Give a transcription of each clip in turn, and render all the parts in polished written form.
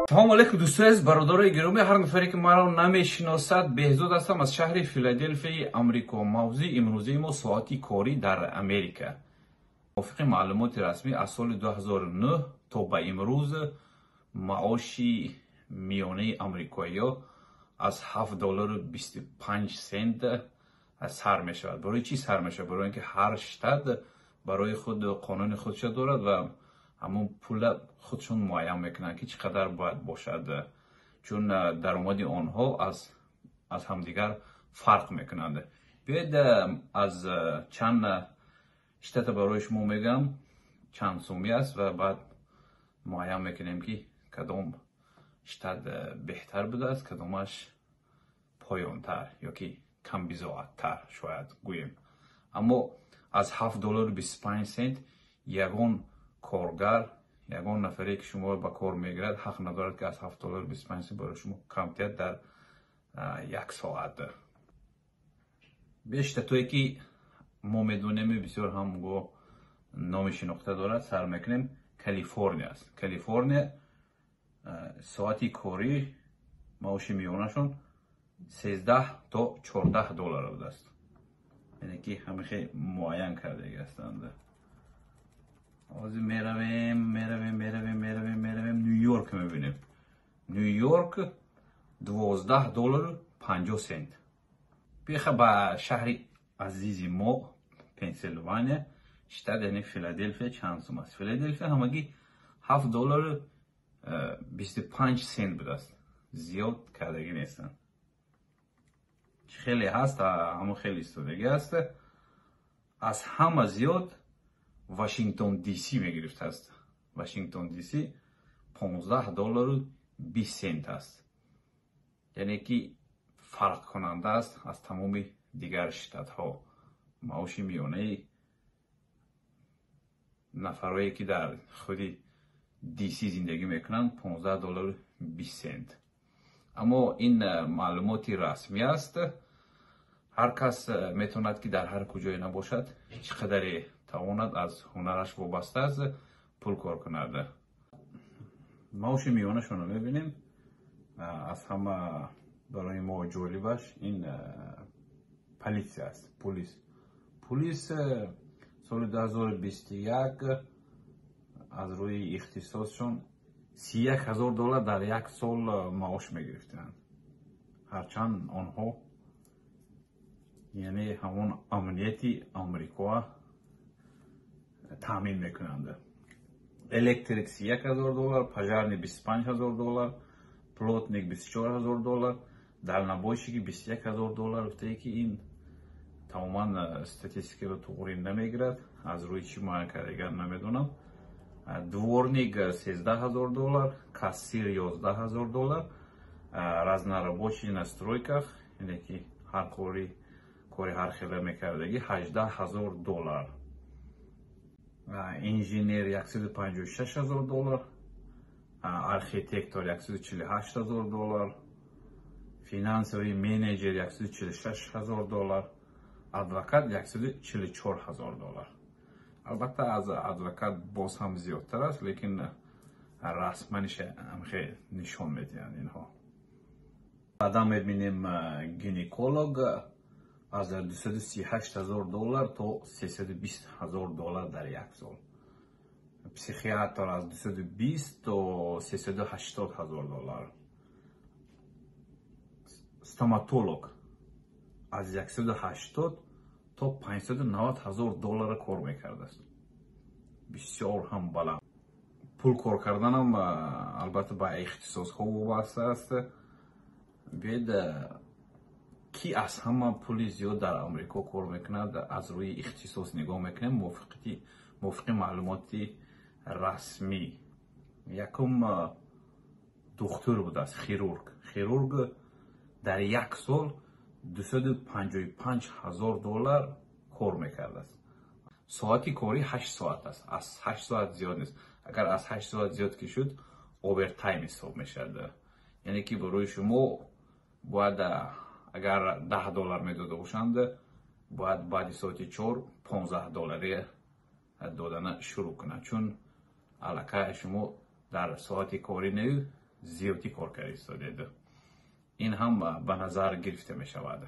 سلام علیکم دوستان از برادرای گرامی. هر نفری که ما را نمیشناسد، بهزاد هستم از شهر فیلادلفی آمریکا. موضوع امروزی ما ساعتی کاری در امریکا. موافق معلومات رسمی از سال 2009 تا به امروز معاش میانه امریکایی‌ها از $7.25 سر می شود. برای چی سر می شود؟ برای اینکه هر شتات برای خود قانون خودش دارد و همون پول خودشون معین میکنن که چقدر باید باشد، چون درآمد آنها از همدیگر فرق میکنند. بیاید از چند شتات برای شما میگم چند سومی است و بعد معین میکنیم که کدام شتات بهتر بوده است، کدامش پایانتر یا که کم بضاعت‌تر شاید گوییم. اما از $7.25 یگان کارگر، یگان نفری که شما به کار میگیرد حق ندارد که از $7.25 برای شما کمتر در یک ساعت. بیشتر توی که ما میدونیم بسیار هم گو نام شناخته دارد، سر میکنیم کالیفرنیا است. کالیفرنیا ساعتی کاری معاش میانشون $13 تا $14 بوده است، یعنی که همه معین کرده هستند. از میرویم نیویورک میبینیم. نیویورک $12.50. بیخ به شهر عزیزی ما پنسیلوانیا شتات یعنی فیلادلفیا چند سوم است. فیلادلفیا همگی $7.25 بوده است، زیاد کردگی نیستن. خیلی هست، همون خیلی استودگی هست. از همه زیاد واشنگتن دی سی میگرفته است. واشنگتن دی سی $15.20 است، یعنی که فرق کننده است از تمام دیگر شتات ها. معاش میانه نفرایی که در خود دی سی زندگی میکنن $15.20. اما این معلومات رسمی است. هر کس میتوند که در هر کجای نباشد چقدر تواند از هنرش وابسته است پول کار کند. معاش میانه شون رو میبینیم. از همه برای ما جالبش این پلیس است. پلیس سال 2021 از روی اختصاصشون $31,000 در یک سال معاش میگرفتند. هرچند آنها یعنی همون امنیتی امریکا تامین میکنند. الکتریک $31,000، پژارنی $25,000، پلوتنیک $24,000، دلنبایشی که $21,000 بوده که این تماما استاتیستیکی رو توقعی نمیگیرد، از روی چی معین کردگر نمیدونم. دورنیک $13,000، کاسیر $11,000، разнорабочий настройках یعنی که هر کاری هر خیلی میکردگی $18,000. انجینیر $156,000، архитектор $148,000، финансовый менеджер $146,000، адвокат $144,000. البته از ادوکات باز هم زیادتر است، لیکن رسمنش هم خیلی نشان میدهند اینها. بعدا میبینیم گینکولوگ از $238,000 تا $320,000 در یک سال. پسیخیاتر از $220,000 تا $380,000. ستوماتولوگ از $180,000 تا $590,000 کار میکرده است. بسیار هم بلند. پول کار کردن هم البته با اختصاص ها وابسته است. بید کی از همه پول زیاد در امریکا کار میکند از روی اختصاص نگاه میکنه. موافق معلومات رسمی یکم دکتر بود است، خیرورگ در یک سال $255,000 کار میکرده است. ساعتی کاری 8 ساعت است. از 8 ساعت زیاد نیست. اگر از 8 ساعت زیاد که شد اوورتایم حساب میشد. یعنی که برای شما باید اگر $10 میداده باشند باید بعد ساعت 4 $15 دادن شروع کنند، چون علاقه شما در ساعت کاری نیو زیادی کار کردید. این هم به نظر گرفته می شود.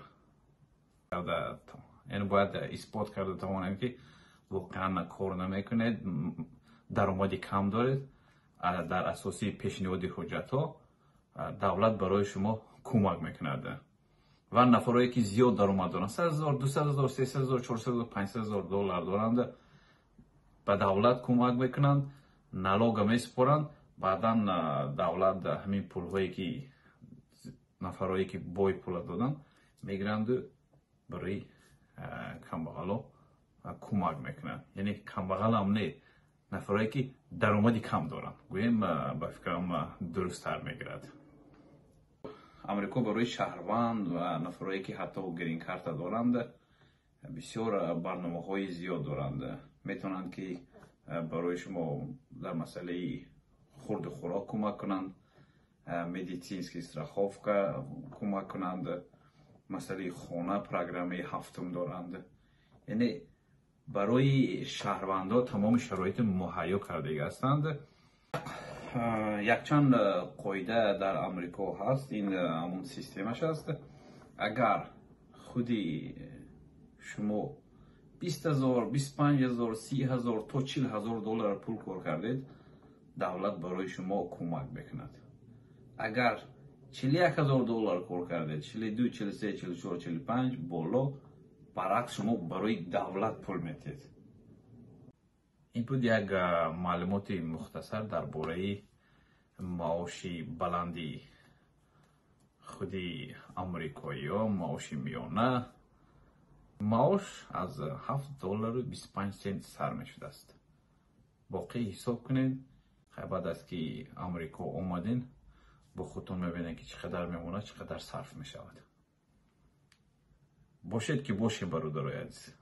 یعنی باید اثبات کرده توانیم که واقعا کار نمیکنید، درآمدی کم دارید. در اساسی پیشنهادی حجت ها دولت برای شما کمک میکند و نفرایی که زیاد درآمد دارند 100,000 200,000 300,000 400,000 500,000 دلار دارند به دولت کمک میکنند، نلاگ میسپارند. بعدا دولت همین پولهایی که نفرایی که بای پول دادن میگیرند برای کمبغلا کمک میکنند. یعنی کمبغل هم نه، نفرایی که درآمدی کم دارند. گویم به فکرم درست تر میگیرد. امریکا برای شهروند و نفرایی که حتی گرین کارت دارند بسیار برنامه‌های زیاد دارند. میتونند که برای شما در مسئله خورد خوراک کمک کنند، مدیتینسکی страховка کمک کنند، مسئله خانه پروگرام هفتم دارند. یعنی برای شهروندان تمام شرایط مهیا کرده هستند. یک چند قاعده در امریکا هست، این همون سیستمش است. اگر خودی شما 20,000 25,000 30,000 تا 40,000 دلار پول کار کردید، دولت برای شما کمک میکند. اگر 41,000 دلار کار کردید، 42 43 44 45 بالا، برعکس شما برای دولت پول میتید. این بود یک معلومات مختصر درباره معاشی بلندی خودی امریکایی ها. معاش میانه معاش از 7 دلار و 25 سنت سر می شده است. باقی حساب کنید. بعد از که امریکا اومدین با خودتون میبینید که چقدر میمونه، چقدر صرف می شود. باشید که باشیم برادرای عزیز.